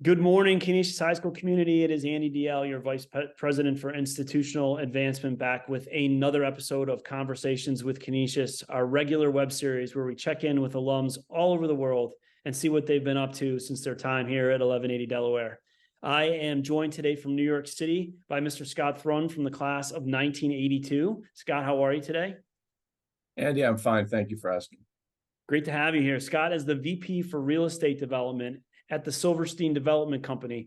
Good morning, Canisius High School community. It is Andy Deyell, your Vice President for Institutional Advancement, back with another episode of Conversations with Canisius, our regular web series where we check in with alums all over the world and see what they've been up to since their time here at 1180 Delaware. I am joined today from New York City by Mr. Scott Thrun from the class of 1982. Scott, how are you today? Andy, I'm fine. Thank you for asking. Great to have you here. Scott is the VP for Real Estate Development at the Silverstein Development Company.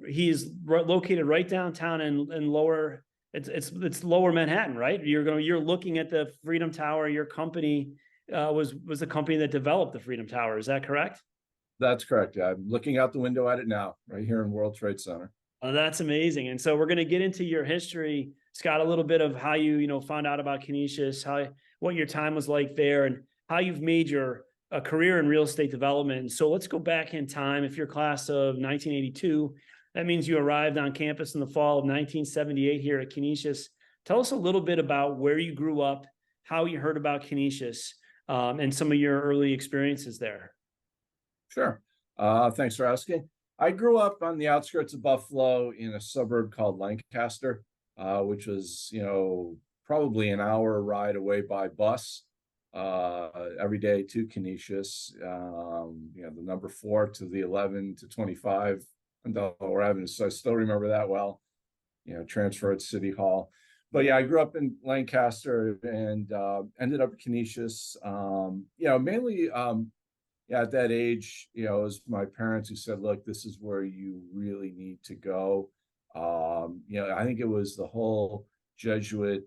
He is located right downtown in lower. It's lower Manhattan, right? You're looking at the Freedom Tower. Your company was the company that developed the Freedom Tower. Is that correct? That's correct. Yeah, I'm looking out the window at it now, right here in World Trade Center. Oh, that's amazing. And so we're going to get into your history, Scott, a little bit of how you found out about Canisius, what your time was like there, and how you've made your career in real estate development. So let's go back in time. If you're class of 1982, that means you arrived on campus in the fall of 1978 here at Canisius. Tell us a little bit about where you grew up, how you heard about Canisius, and some of your early experiences there. Sure. Thanks for asking. I grew up on the outskirts of Buffalo in a suburb called Lancaster, which was, probably an hour ride away by bus every day to Canisius, the number 4 to the 11 to 25 on Delaware Avenue. So I still remember that well, transfer at City Hall. But yeah, I grew up in Lancaster and ended up at Canisius, mainly at that age, it was my parents who said, look, this is where you really need to go. I think it was the whole Jesuit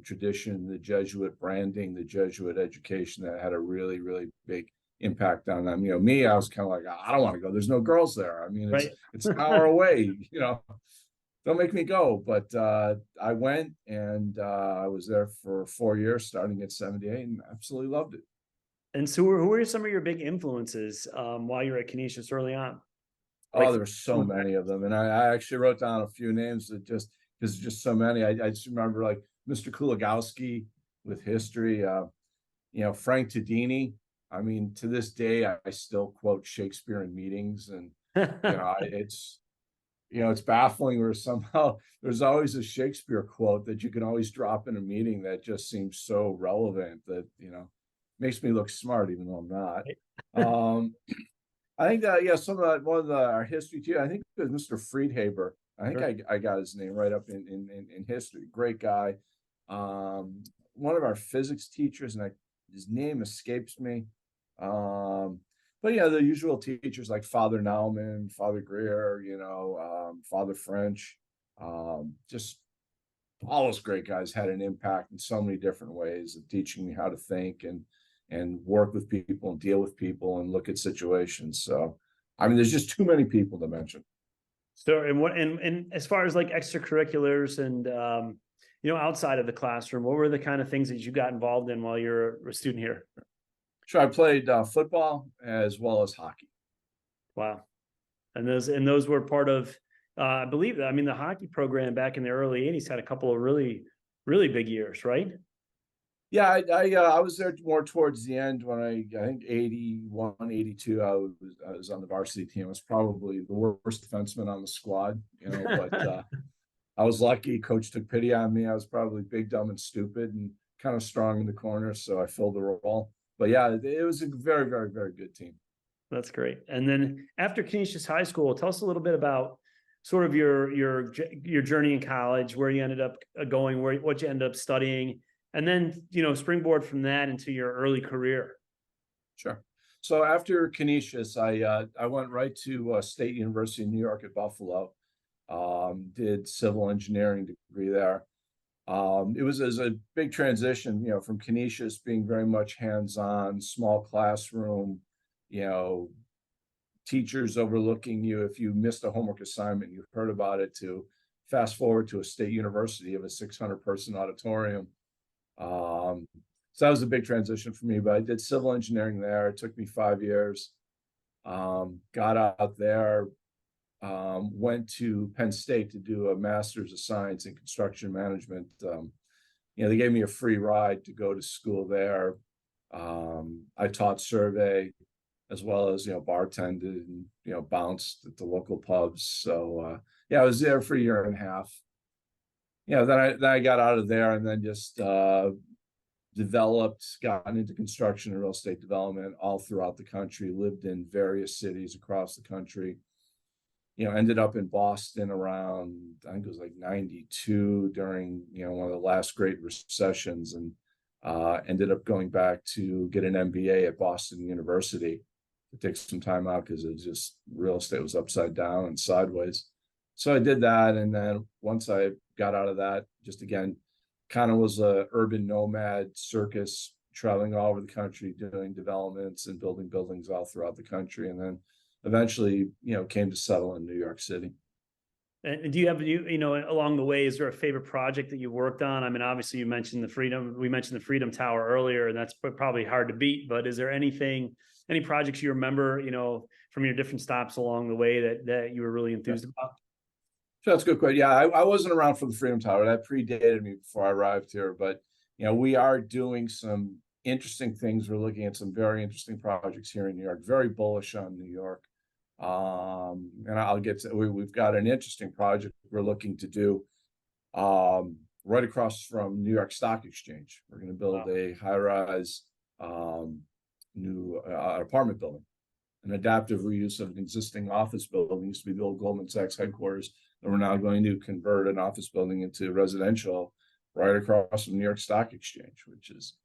tradition, the Jesuit branding, the Jesuit education that had a really, really big impact on them. Me, I was kind of like, I don't want to go. There's no girls there. I mean, it's an hour away, don't make me go. But I went and I was there for 4 years, starting at 78, and absolutely loved it. And so who are some of your big influences while you're at Canisius early on? Oh, there's so many of them. And I actually wrote down a few names that just, because just so many. I just remember like Mr. Kulagowski with history, Frank Tadini. I mean, to this day, I still quote Shakespeare in meetings, and it's baffling where somehow there's always a Shakespeare quote that you can always drop in a meeting that just seems so relevant that makes me look smart even though I'm not. I think that one of our history too. I think it was Mr. Friedhaber. I think I got his name right up in history. Great guy. One of our physics teachers, and his name escapes me. But yeah, the usual teachers like Father Nauman, Father Greer, Father French. Just all those great guys had an impact in so many different ways of teaching me how to think and work with people and deal with people and look at situations. So, I mean, there's just too many people to mention. So, and as far as like extracurriculars and, outside of the classroom, what were the kind of things that you got involved in while you're a student here? Sure. I played football as well as hockey. Wow. And those were part of, I believe, the hockey program back in the early 80s had a couple of really, really big years, right? Yeah, I was there more towards the end when I think 81, 82, I was on the varsity team. I was probably the worst defenseman on the squad, but I was lucky. Coach took pity on me. I was probably big, dumb, and stupid and kind of strong in the corner, so I filled the role. But yeah, it was a very, very, very good team. That's great. And then after Canisius High School, tell us a little bit about sort of your journey in college, where you ended up going, what you ended up studying, and then, springboard from that into your early career. Sure. So after Canisius, I went right to State University of New York at Buffalo, did civil engineering degree there. It was a big transition, from Canisius being very much hands-on, small classroom, teachers overlooking you. If you missed a homework assignment, you heard about it, to fast forward to a state university of a 600-person auditorium. So that was a big transition for me, but I did civil engineering there. It took me 5 years. Got out there, went to Penn State to do a master's of science in construction management. They gave me a free ride to go to school there. I taught survey, as well as, bartended and, bounced at the local pubs. So, yeah, I was there for a year and a half. Then I got out of there and then just gotten into construction and real estate development all throughout the country, lived in various cities across the country. Ended up in Boston around, I think it was like 92 during, one of the last great recessions, and ended up going back to get an MBA at Boston University to take some time out because it just real estate was upside down and sideways. So I did that. And then once I got out of that, just again, kind of was a urban nomad circus, traveling all over the country, doing developments and building buildings all throughout the country. And then eventually, came to settle in New York City. And do you have, along the way, is there a favorite project that you worked on? I mean, obviously we mentioned the Freedom Tower earlier, and that's probably hard to beat, but is there any projects you remember, from your different stops along the way that you were really enthused about? So that's a good question. Yeah, I wasn't around for the Freedom Tower. That predated me before I arrived here, but we are doing some interesting things. We're looking at some very interesting projects here in New York, very bullish on New York. And I'll get to, we've got an interesting project we're looking to do right across from New York Stock Exchange. We're going to build a high-rise new apartment building, an adaptive reuse of an existing office building. It used to be the old Goldman Sachs headquarters, and we're now going to convert an office building into residential right across from New York Stock Exchange, which is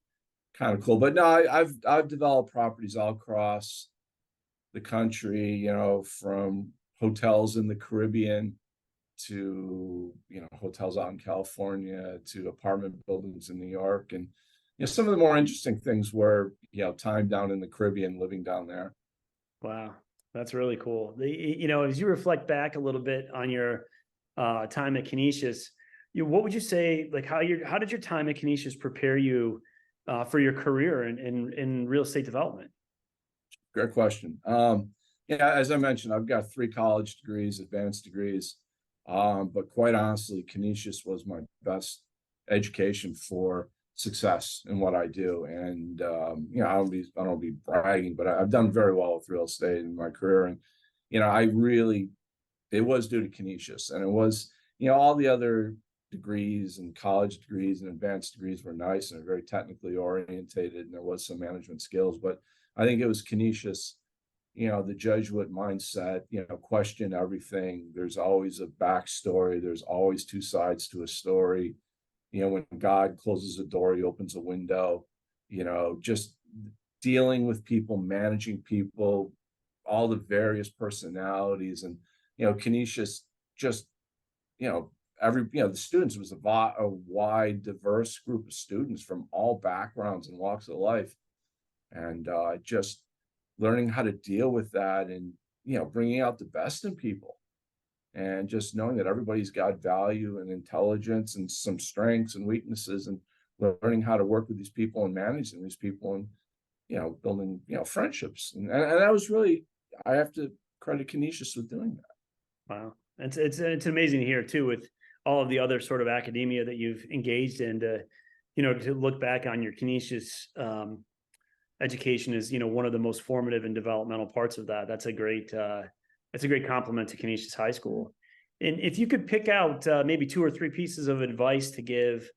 kind of cool. But no, I've developed properties all across the country, from hotels in the Caribbean to, hotels out in California to apartment buildings in New York. And, some of the more interesting things were, time down in the Caribbean, living down there. Wow, that's really cool. As you reflect back a little bit on your time at Canisius, what would you say, like how did your time at Canisius prepare you for your career in real estate development? Great question. As I mentioned, I've got 3 college degrees, advanced degrees. But quite honestly, Canisius was my best education for success in what I do. And I don't be bragging, but I've done very well with real estate in my career. And it was due to Canisius, and it was, all the other degrees and college degrees and advanced degrees were nice and very technically orientated, and there was some management skills, but I think it was Canisius, the Jesuit mindset, question everything. There's always a backstory. There's always 2 sides to a story. When God closes a door, he opens a window, just dealing with people, managing people, all the various personalities. And, Canisius just, the students was a wide, diverse group of students from all backgrounds and walks of life. And just learning how to deal with that and, bringing out the best in people and just knowing that everybody's got value and intelligence and some strengths and weaknesses, and learning how to work with these people and managing these people and, building, friendships. And that was really, I have to credit Canisius with doing that. Wow. It's amazing to hear too, with all of the other sort of academia that you've engaged in, to look back on your Canisius education is, one of the most formative and developmental parts of that. That's a great compliment to Canisius High School. And if you could pick out maybe 2 or 3 pieces of advice to give,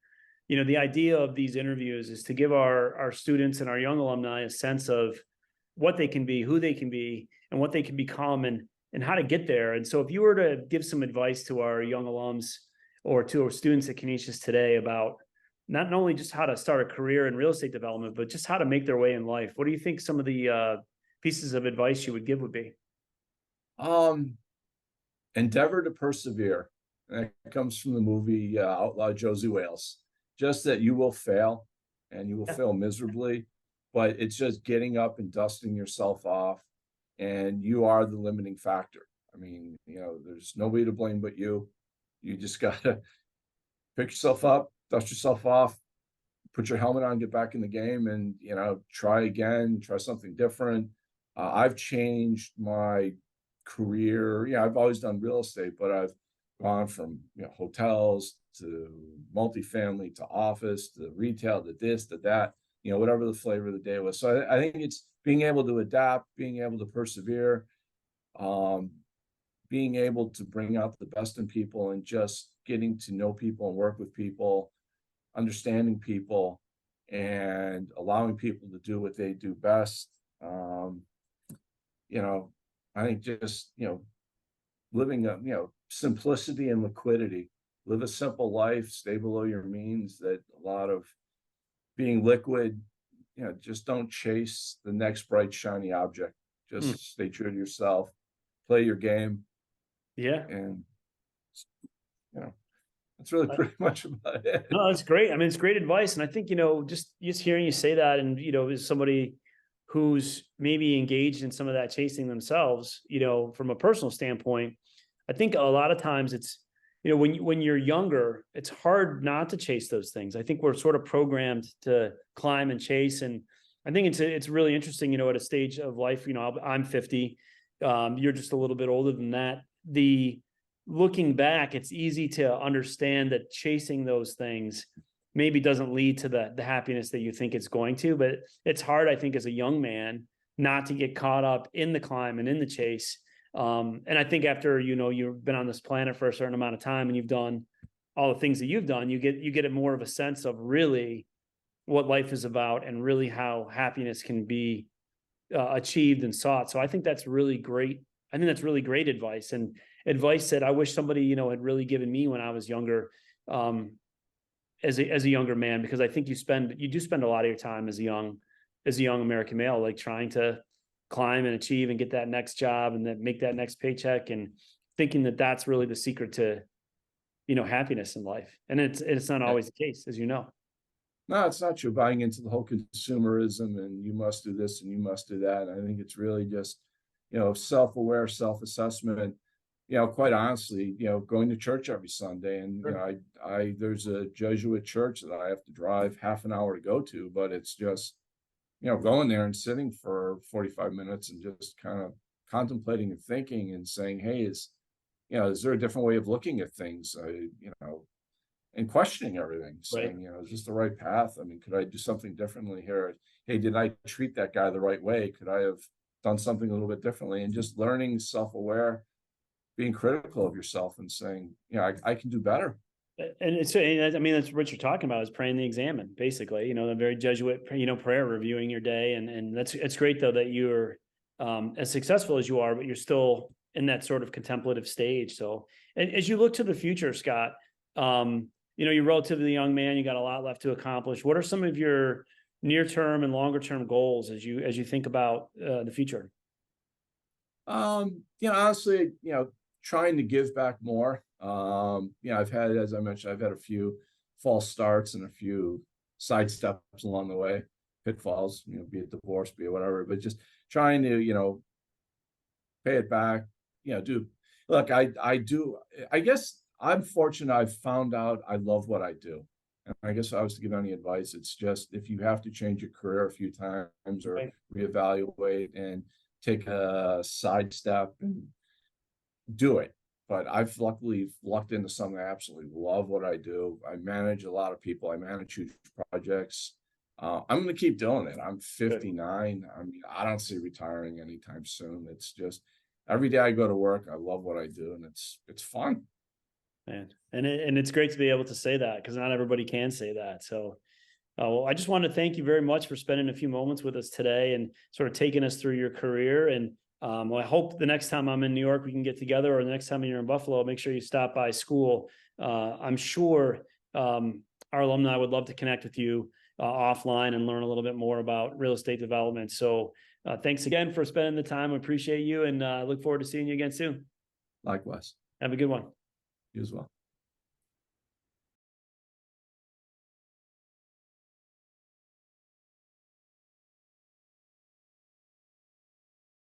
the idea of these interviews is to give our students and our young alumni a sense of what they can be, who they can be, and what they can become, and how to get there. And so if you were to give some advice to our young alums or to our students at Canisius today about not only just how to start a career in real estate development, but just how to make their way in life, what do you think some of the pieces of advice you would give would be? Endeavor to persevere. That comes from the movie Outlaw Josie Wales. Just that you will fail, and you will fail miserably, but it's just getting up and dusting yourself off, and you are the limiting factor. I mean, there's nobody to blame but you. You just gotta pick yourself up, dust yourself off, put your helmet on, get back in the game, and try again, try something different. I've changed my career. I've always done real estate, but I've gone from hotels to multifamily to office to retail to this to that. whatever the flavor of the day was. So I think it's being able to adapt, being able to persevere, being able to bring out the best in people, and just getting to know people and work with people, understanding people, and allowing people to do what they do best. I think just, living simplicity and liquidity, live a simple life, stay below your means. That a lot of being liquid, just don't chase the next bright, shiny object. Just stay true to yourself, play your game. Yeah. And, that's really pretty much about it. No, that's great. I mean, it's great advice. And I think, just hearing you say that, and, as somebody who's maybe engaged in some of that chasing themselves, from a personal standpoint, I think a lot of times it's, when you're younger, it's hard not to chase those things. I think we're sort of programmed to climb and chase. And I think it's really interesting, at a stage of life, I'm 50, you're just a little bit older than that. Looking back, it's easy to understand that chasing those things maybe doesn't lead to the happiness that you think it's going to, but it's hard, I think, as a young man, not to get caught up in the climb and in the chase. And I think after, you've been on this planet for a certain amount of time and you've done all the things that you've done, you get a more of a sense of really what life is about and really how happiness can be achieved and sought. So I think that's really great. I think that's really great advice, and advice that I wish somebody, had really given me when I was younger, as a younger man, because I think you do spend a lot of your time as a young American male, like trying to climb and achieve and get that next job and then make that next paycheck, and thinking that that's really the secret to, happiness in life. And it's not always the case, as you know. No, it's not true. Buying into the whole consumerism and you must do this and you must do that. I think it's really just, self-aware, self-assessment. Quite honestly, going to church every Sunday, and I there's a Jesuit church that I have to drive half an hour to go to, but it's just, going there and sitting for 45 minutes and just kind of contemplating and thinking and saying, hey, is there a different way of looking at things? And questioning everything, saying, is this the right path? I mean, could I do something differently here? Hey, did I treat that guy the right way? Could I have done something a little bit differently? And just learning, self-aware, being critical of yourself and saying, I can do better. And that's what you're talking about, is praying the examen, basically, the very Jesuit, prayer, reviewing your day. And it's great though, that you're as successful as you are, but you're still in that sort of contemplative stage. So as you look to the future, Scott, you're relatively young man, you got a lot left to accomplish. What are some of your near-term and longer-term goals as you think about the future? Honestly, trying to give back more. I've had, as I mentioned, I've had a few false starts and a few side steps along the way, pitfalls, be it divorce, be it whatever, but just trying to, pay it back, I guess I'm fortunate. I've found out I love what I do. And I guess if I was to give any advice, it's just, if you have to change your career a few times or reevaluate and take a side step, and do it. But I've luckily lucked into something I absolutely love what I do. I manage a lot of people. I manage huge projects. I'm going to keep doing it. I'm 59. I don't see retiring anytime soon. It's just every day I go to work, I love what I do, and it's fun. Man, and it's great to be able to say that, because not everybody can say that. So, well, I just want to thank you very much for spending a few moments with us today and sort of taking us through your career. And I hope the next time I'm in New York, we can get together, or the next time you're in Buffalo, make sure you stop by school. I'm sure our alumni would love to connect with you offline and learn a little bit more about real estate development. So thanks again for spending the time. We appreciate you, and look forward to seeing you again soon. Likewise. Have a good one. You as well.